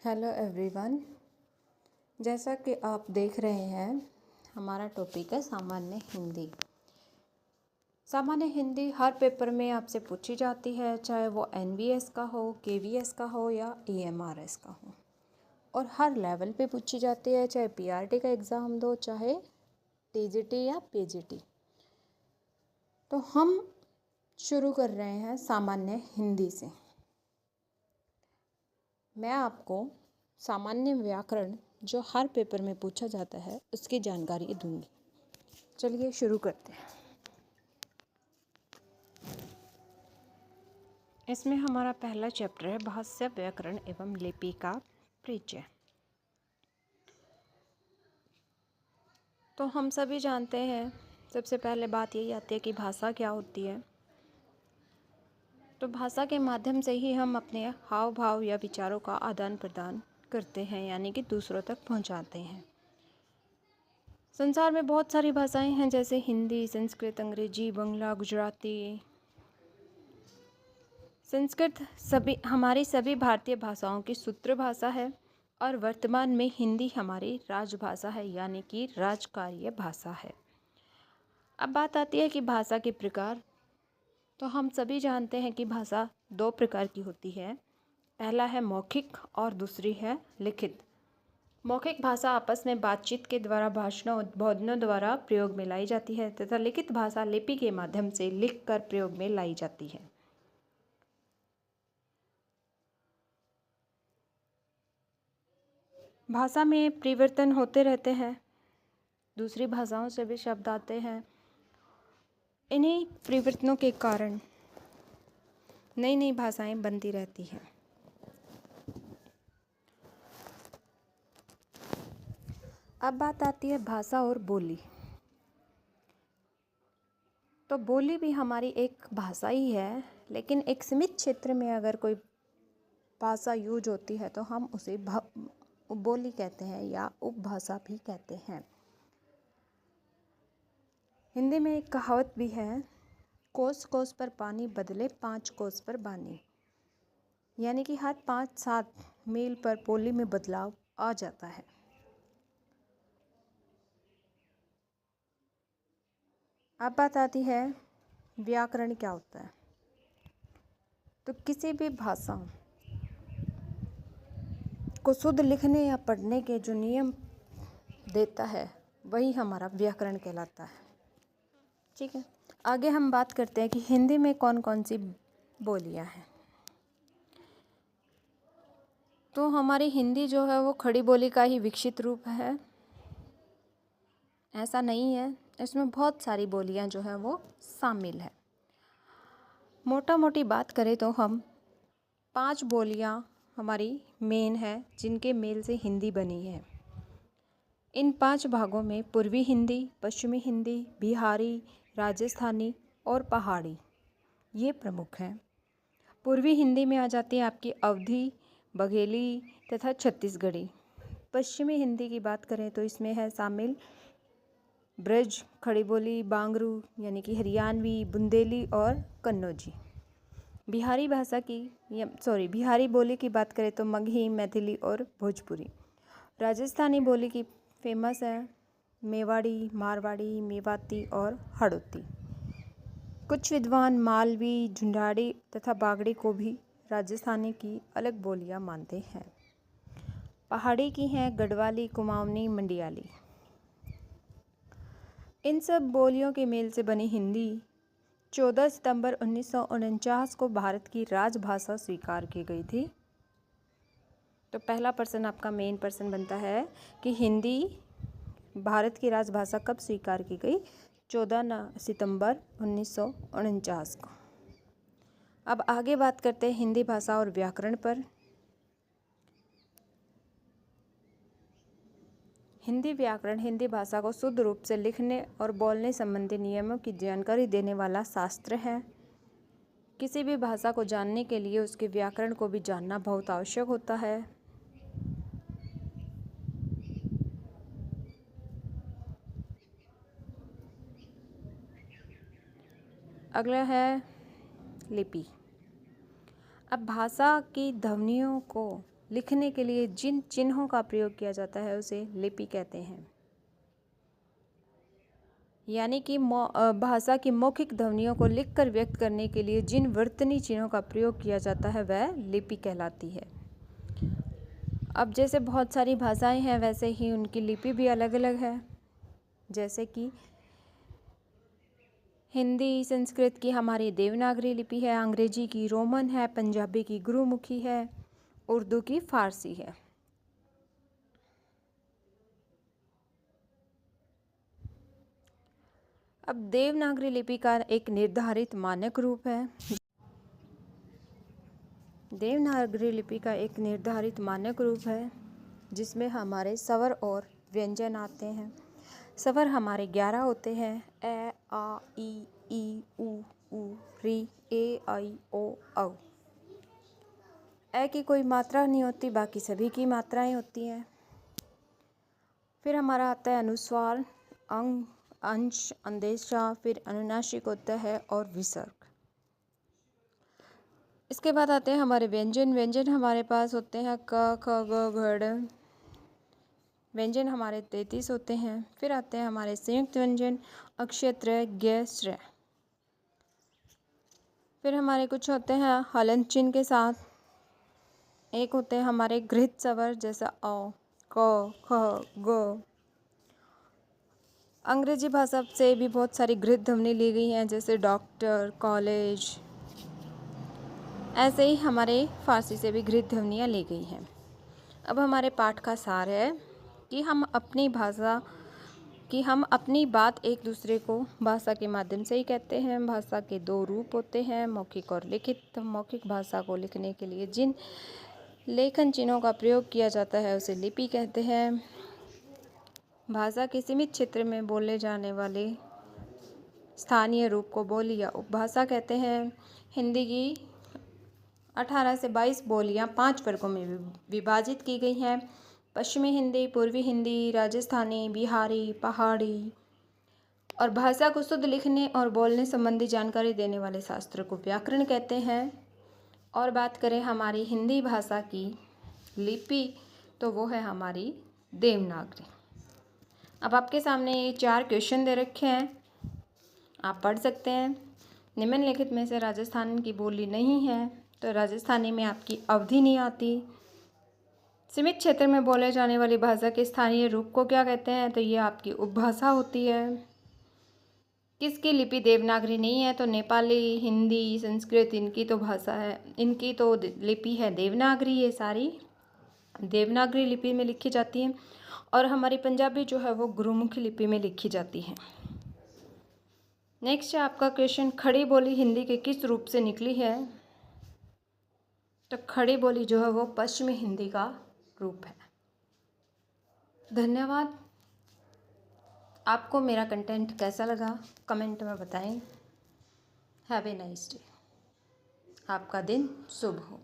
Hello everyone. जैसा कि आप देख रहे हैं, हमारा टॉपिक है सामान्य हिंदी। सामान्य हिंदी हर पेपर में आपसे पूछी जाती है, चाहे वो एनवीएस का हो, केवीएस का हो या ईएमआरएस का हो, और हर लेवल पे पूछी जाती है, चाहे पीआरटी का एग्ज़ाम दो, चाहे टीजीटी या पीजीटी। तो हम शुरू कर रहे हैं सामान्य हिंदी से। मैं आपको सामान्य व्याकरण जो हर पेपर में पूछा जाता है उसकी जानकारी दूंगी। चलिए शुरू करते हैं। इसमें हमारा पहला चैप्टर है भाषा, व्याकरण एवं लिपि का परिचय। तो हम सभी जानते हैं, सबसे पहले बात यही आती है कि भाषा क्या होती है। तो भाषा के माध्यम से ही हम अपने हाव भाव या विचारों का आदान प्रदान करते हैं, यानी कि दूसरों तक पहुंचाते हैं। संसार में बहुत सारी भाषाएं हैं, जैसे हिंदी, संस्कृत, अंग्रेजी, बंगला, गुजराती। संस्कृत हमारी सभी भारतीय भाषाओं की सूत्र भाषा है और वर्तमान में हिंदी हमारी राजभाषा है, यानी कि राजकार्य भाषा है। अब बात आती है कि भाषा के प्रकार। तो हम सभी जानते हैं कि भाषा दो प्रकार की होती है। पहला है मौखिक और दूसरी है लिखित। मौखिक भाषा आपस में बातचीत के द्वारा, भाषणों, उद्बोधनों द्वारा प्रयोग में लाई जाती है तथा लिखित भाषा लिपि के माध्यम से लिख कर प्रयोग में लाई जाती है। भाषा में परिवर्तन होते रहते हैं, दूसरी भाषाओं से भी शब्द आते हैं। इन्हीं परिवर्तनों के कारण नई नई भाषाएं बनती रहती हैं। अब बात आती है भाषा और बोली। तो बोली भी हमारी एक भाषा ही है, लेकिन एक सीमित क्षेत्र में अगर कोई भाषा यूज होती है तो हम उसे बोली कहते हैं या उपभाषा भी कहते हैं। हिंदी में एक कहावत भी है, कोस कोस पर पानी बदले 5 कोस पर बानी, यानी कि हर 5-7 मील पर बोली में बदलाव आ जाता है। अब बात आती है व्याकरण क्या होता है। तो किसी भी भाषा को शुद्ध लिखने या पढ़ने के जो नियम देता है वही हमारा व्याकरण कहलाता है। ठीक है, आगे हम बात करते हैं कि हिंदी में कौन कौन सी बोलियां हैं। तो हमारी हिंदी जो है वो खड़ी बोली का ही विकसित रूप है, ऐसा नहीं है। इसमें बहुत सारी बोलियां जो है वो शामिल है। मोटा मोटी बात करें तो हम 5 बोलियां हमारी मेन है, जिनके मेल से हिंदी बनी है। इन 5 भागों में पूर्वी हिंदी, पश्चिमी हिंदी, बिहारी, राजस्थानी और पहाड़ी ये प्रमुख हैं। पूर्वी हिंदी में आ जाती है आपकी अवधी, बघेली तथा छत्तीसगढ़ी। पश्चिमी हिंदी की बात करें तो इसमें है शामिल ब्रज, खड़ी बोली, बांगरू यानी कि हरियाणवी, बुंदेली और कन्नौजी। बिहारी बोली की बात करें तो मगही, मैथिली और भोजपुरी। राजस्थानी बोली की फेमस है मेवाड़ी, मारवाड़ी, मेवाती और हड़ौती। कुछ विद्वान मालवी, झुंझाड़ी तथा बागड़ी को भी राजस्थानी की अलग बोलियां मानते हैं। पहाड़ी की हैं गढ़वाली, कुमाऊनी, मंडियाली। इन सब बोलियों के मेल से बनी हिंदी 14 सितंबर 1949 को भारत की राजभाषा स्वीकार की गई थी। तो पहला प्रश्न आपका मेन प्रश्न बनता है कि हिंदी भारत की राजभाषा कब स्वीकार की गई? 14 सितंबर 1949 को। अब आगे बात करते हैं हिंदी भाषा और व्याकरण पर। हिंदी व्याकरण हिंदी भाषा को शुद्ध रूप से लिखने और बोलने संबंधी नियमों की जानकारी देने वाला शास्त्र है। किसी भी भाषा को जानने के लिए उसके व्याकरण को भी जानना बहुत आवश्यक होता है। अगला है लिपि। अब भाषा की ध्वनियों को लिखने के लिए जिन चिन्हों का प्रयोग किया जाता है उसे लिपि कहते हैं। यानी कि भाषा की मौखिक ध्वनियों को लिखकर व्यक्त करने के लिए जिन वर्तनी चिन्हों का प्रयोग किया जाता है वह लिपि कहलाती है। अब जैसे बहुत सारी भाषाएं हैं वैसे ही उनकी लिपि भी अलग अलग है। जैसे कि हिंदी संस्कृत की हमारी देवनागरी लिपि है, अंग्रेजी की रोमन है, पंजाबी की गुरुमुखी है, उर्दू की फारसी है। अब देवनागरी लिपि का एक निर्धारित मानक रूप है। देवनागरी लिपि का एक निर्धारित मानक रूप है जिसमें हमारे स्वर और व्यंजन आते हैं। स्वर हमारे 11 होते हैं, ए, आ, ई, उ, री, ए, आई, ओ, औ। ए की कोई मात्रा नहीं होती, बाकी सभी की मात्राएं होती हैं। फिर हमारा आता है अनुस्वार, अंग, अंश, अंदेशा, फिर अनुनासिक होता है और विसर्ग। इसके बाद आते हैं हमारे व्यंजन। व्यंजन हमारे पास होते हैं क, ख, ग, घ, व्यंजन हमारे 33 होते हैं। फिर आते हैं हमारे संयुक्त व्यंजन, अक्षय, त्रय, ज्ञ, श्रय। फिर हमारे कुछ होते हैं हलन चिन्ह के साथ। एक होते हैं हमारे गृहीत स्वर जैसा अ, क, ख, ग। अंग्रेजी भाषा से भी बहुत सारी गृहीत ध्वनि ली गई हैं जैसे डॉक्टर, कॉलेज। ऐसे ही हमारे फारसी से भी गृहीत ध्वनियाँ ली गई हैं। अब हमारे पाठ का सार है कि हम अपनी बात एक दूसरे को भाषा के माध्यम से ही कहते हैं। भाषा के 2 रूप होते हैं, मौखिक और लिखित। मौखिक भाषा को लिखने के लिए जिन लेखन चिन्हों का प्रयोग किया जाता है उसे लिपि कहते हैं। भाषा के सीमित क्षेत्र में बोले जाने वाले स्थानीय रूप को बोली या उपभाषा कहते हैं। हिंदी की 18 से 22 बोलियां 5 वर्गों में विभाजित की गई हैं। पश्चिमी हिंदी, पूर्वी हिंदी, राजस्थानी, बिहारी, पहाड़ी। और भाषा को शुद्ध लिखने और बोलने संबंधी जानकारी देने वाले शास्त्र को व्याकरण कहते हैं। और बात करें हमारी हिंदी भाषा की लिपि तो वो है हमारी देवनागरी। अब आपके सामने ये 4 क्वेश्चन दे रखे हैं, आप पढ़ सकते हैं। निम्नलिखित में से राजस्थान की बोली नहीं है तो राजस्थानी में आपकी अवधि नहीं आती। सीमित क्षेत्र में बोले जाने वाली भाषा के स्थानीय रूप को क्या कहते हैं तो ये आपकी उपभाषा होती है। किसकी लिपि देवनागरी नहीं है तो नेपाली, हिंदी, संस्कृत इनकी तो भाषा है, इनकी तो लिपि है देवनागरी। ये सारी देवनागरी लिपि में लिखी जाती हैं। और हमारी पंजाबी जो है वो गुरुमुखी लिपि में लिखी जाती है। नेक्स्ट है आपका क्वेश्चन, खड़ी बोली हिंदी के किस रूप से निकली है तो खड़ी बोली जो है वो पश्चिमी हिंदी का रूप है। धन्यवाद। आपको मेरा कंटेंट कैसा लगा कमेंट में बताएं। Have a nice day. आपका दिन शुभ हो।